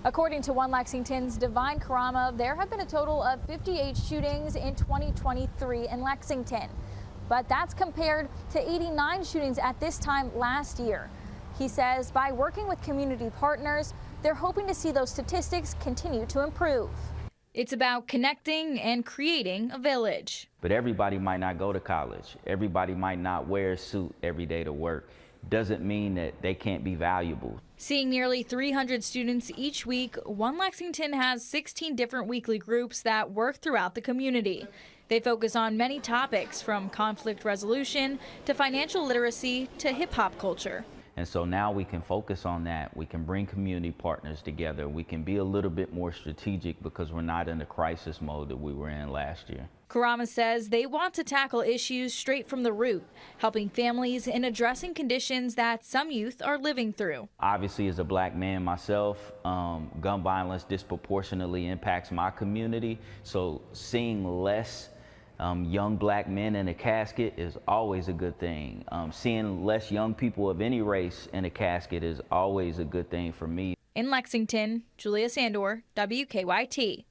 According to One Lexington's Divine Karama, there have been a total of 58 shootings in 2023 in Lexington. But that's compared to 89 shootings at this time last year. He says by working with community partners, they're hoping to see those statistics continue to improve. It's about connecting and creating a village. But everybody might not go to college. Everybody might not wear a suit every day to work. Doesn't mean that they can't be valuable. Seeing nearly 300 students each week, One Lexington has 16 different weekly groups that work throughout the community. They focus on many topics from conflict resolution to financial literacy to hip-hop culture. And so now we can focus on that. We can bring community partners together. We can be a little bit more strategic because we're not in the crisis mode that we were in last year. Karama says they want to tackle issues straight from the root, helping families in addressing conditions that some youth are living through. Obviously, as a black man myself, gun violence disproportionately impacts my community. So seeing less young black men in a casket is always a good thing. Seeing less young people of any race in a casket is always a good thing for me. In Lexington, Julia Sandor, WKYT.